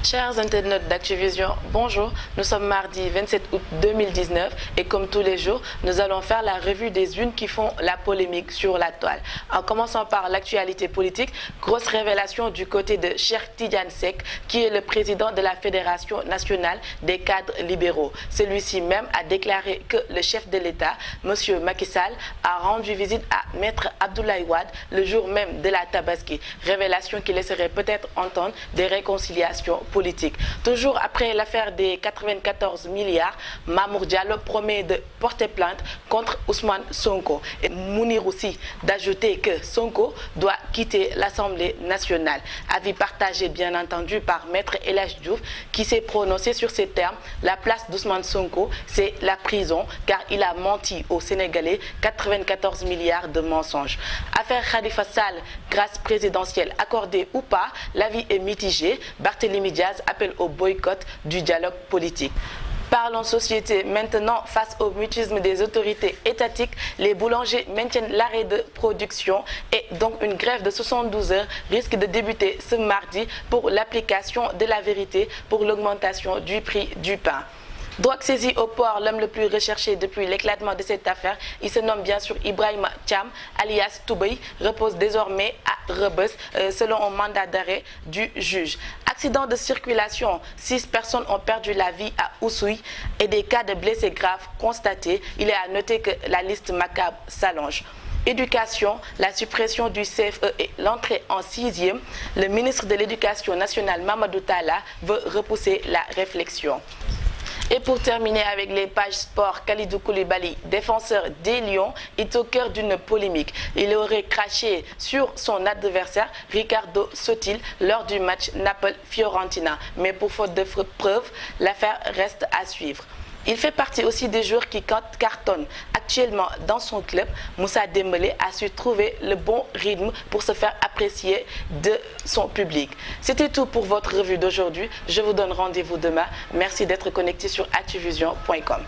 Chers internautes d'Actuvision, bonjour. Nous sommes mardi 27 août 2019 et comme tous les jours, nous allons faire la revue des unes qui font la polémique sur la toile. En commençant par l'actualité politique, grosse révélation du côté de Cheikh Tidiane Seck, qui est le président de la Fédération nationale des cadres libéraux. Celui-ci même a déclaré que le chef de l'État, M. Macky Sall, a rendu visite à Maître Abdoulaye Wade le jour même de la Tabaski. Révélation qui laisserait peut-être entendre des réconciliations politique. Toujours après l'affaire des 94 milliards, Mamour Diallo promet de porter plainte contre Ousmane Sonko. Et Mounir aussi d'ajouter que Sonko doit quitter l'Assemblée nationale. Avis partagé bien entendu par Maître El Hadji Diouf qui s'est prononcé sur ces termes. La place d'Ousmane Sonko, c'est la prison car il a menti aux Sénégalais 94 milliards de mensonges. Affaire Khalifa Sall, grâce présidentielle accordée ou pas, l'avis est mitigé. Barthélémy Diaz appelle au boycott du dialogue politique. Parlons société maintenant. Face au mutisme des autorités étatiques, les boulangers maintiennent l'arrêt de production et donc une grève de 72 heures risque de débuter ce mardi pour l'application de la vérité pour l'augmentation du prix du pain. Drogue saisie au port, l'homme le plus recherché depuis l'éclatement de cette affaire, il se nomme bien sûr Ibrahima Thiam, alias Toubey, repose désormais à Rebeuss, selon un mandat d'arrêt du juge. Accident de circulation, 6 personnes ont perdu la vie à Oussouye et des cas de blessés graves constatés. Il est à noter que la liste macabre s'allonge. Éducation, la suppression du CFE et l'entrée en 6e, le ministre de l'Éducation nationale Mamadou Talla veut repousser la réflexion. Et pour terminer avec les pages sport, Kalidou Koulibaly, défenseur des Lions, est au cœur d'une polémique. Il aurait craché sur son adversaire Riccardo Sottil lors du match Naples-Fiorentina. Mais pour faute de preuves, l'affaire reste à suivre. Il fait partie aussi des joueurs qui cartonnent actuellement dans son club. Moussa Dembélé a su trouver le bon rythme pour se faire apprécier de son public. C'était tout pour votre revue d'aujourd'hui. Je vous donne rendez-vous demain. Merci d'être connecté sur actuvision.com.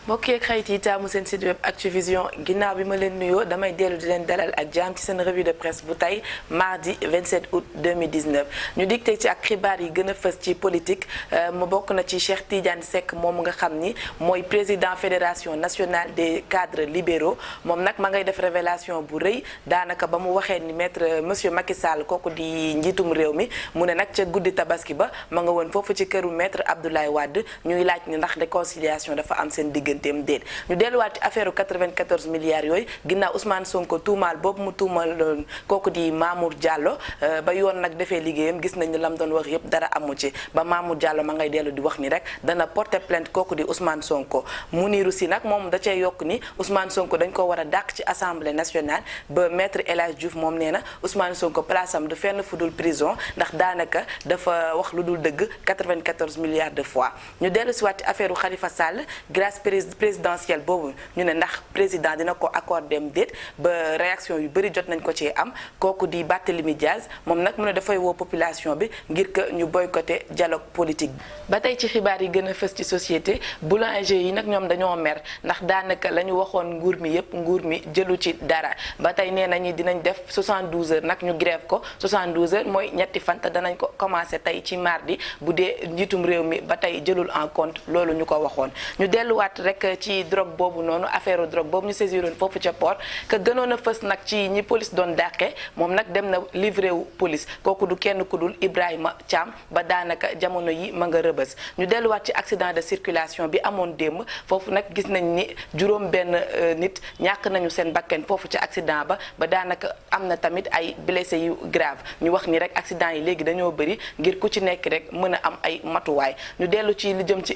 mbokk yeeg xarit yi taamu seen site web Actuvision ginnaaw bi ma leen nuyoo damay dellu di leen dalal ak jaam ci seen revue de presse bu tey mardi 27 août 2019 ñu dikte ci ak xibaar yi gën a fës ci politique mu bokk na ci Cheikh Tidiane Seck moom nga xam ni mooy président fédération nationale des cadres libéraux moom nag ma ngay def révélation bu rëy daanaka ba mu waxee ni maître monsieur Macky Sall kooku di njiitum réew mi mu ne nag ca guddi tabaski ba ma nga woon foofu ci këru maître Abdoulaye Wade ñuy laaj ni ndax réconciliation dafa am seen diggante ñu delluwaat ci affaire 94 milliards yooyu ginnaaw Ousmane Sonko tuumaal boobu mu tuumal kooku di Mamour Diallo ba yoon nag defee liggéeyam gis nañ ne lam doon wax yëpp dara amu ci ba Mamour Diallo ma ngay dellu di wax ni rek dana porter plainte kooku di Ousmane Sonko Mounirou Sy nag moom da cee yokk ni Ousmane Sonko dañ ko war a dàq ci assemblée nationale ba maître El Hadji Diouf moom nee na Ousmane Sonko place am du fenn fudul prison ndax daanaka dafa wax lu dul dëgg 94 milliards de fois ñu dellu si waat ci affaire Khalifa Sall grâce présidentielle boobu ñu ne ndax président dina ko accordé am déet ba réaction yu bëri jot nañ ko ci am kooku di Barthélémy Diaz moom nag mu ne dafay woo population bi ngir que ñu boycotté dialogue politique bi. ba tey ci xibaar yi gën a fës ci société boulanger yi nag ñoom dañoo mer ndax daanaka la ñu waxoon nguur mi yépp nguur mi jëlu ci dara ba tey nee nañu dinañ def 72 heures nag ñu grève ko 72 heures mooy ñetti fan te danañ ko commencé tey ci mardi bu dee njiitum réew mi ba tey jëlul en compte loolu ñu ko waxoon ñu delluwaat rek ci drogue boobu noonu affaire drogue boobu ñu saisiroon foofu ca port que gënoon a fës nag ci ñi police doon dàqe moom nag dem na livré wu police kooku du kenn ku dul Ibrahima Thiam ba daanaka jamono yi ma nga rëbës ñu delluwaat ci accident de circulation bi amoon démb foofu nag gis nañ ni juróom benn nit ñàkk nañu seen bakken foofu ci accident ba daanaka am na tamit ay blessé yu grave ñu wax ni rek accident yi léegi dañoo bëri ngir ku ci nekk rek mën a am ay matuwaay ñu dellu ci li jëm ci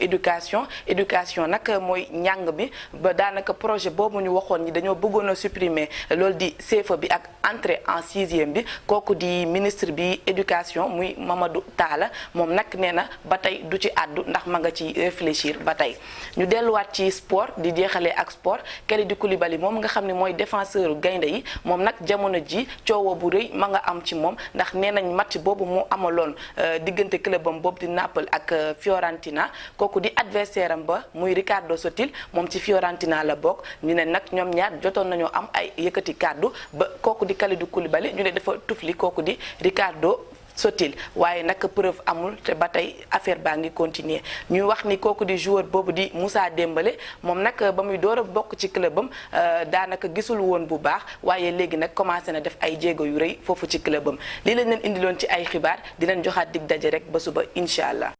éducation nag mooy njàng bi ba daanaka projet boobu ñu waxoon ñi dañoo bëggoon a supprimer loolu di CFEE bi ak entrée en 6e bi kooku di ministre bi éducation muy Mamadou Talla moom nag nee na ba tey du ci àddu ndax ma nga ci réfléchir ba tey ñu delluwaat ci sport di jeexalee ak sport Kalidou Koulibaly moom nga xam ne mooy défenseur gaynde yi moom nag jamono ji coowoo bu rëy ma nga am ci moom ndax nee nañ match boobu mu amaloon diggante clubam boobu di Naples ak Fiorentina kooku di adversaire am ba muy Riccardo Sottil Sottil moom ci Fiorentina la bokk ñu ne nag ñoom ñaar jotoon nañoo am ay yëkkati kàddu ba kooku di Kalidou Koulibaly ñu ne dafa tufli kooku di Ricardo Sottil waaye nag preuve amul te ba tey affaire baa ngi continuer ñuy wax ni kooku di joueur boobu di Moussa Dembélé moom nag ba muy door a bokk ci clubam daanaka gisul woon bu baax waaye léegi nag commencé na def ay jéego yu rëy foofu ci clubam lii lañ leen indiloon ci ay xibaar di leen joxaat dig daje rek ba suba incha allah.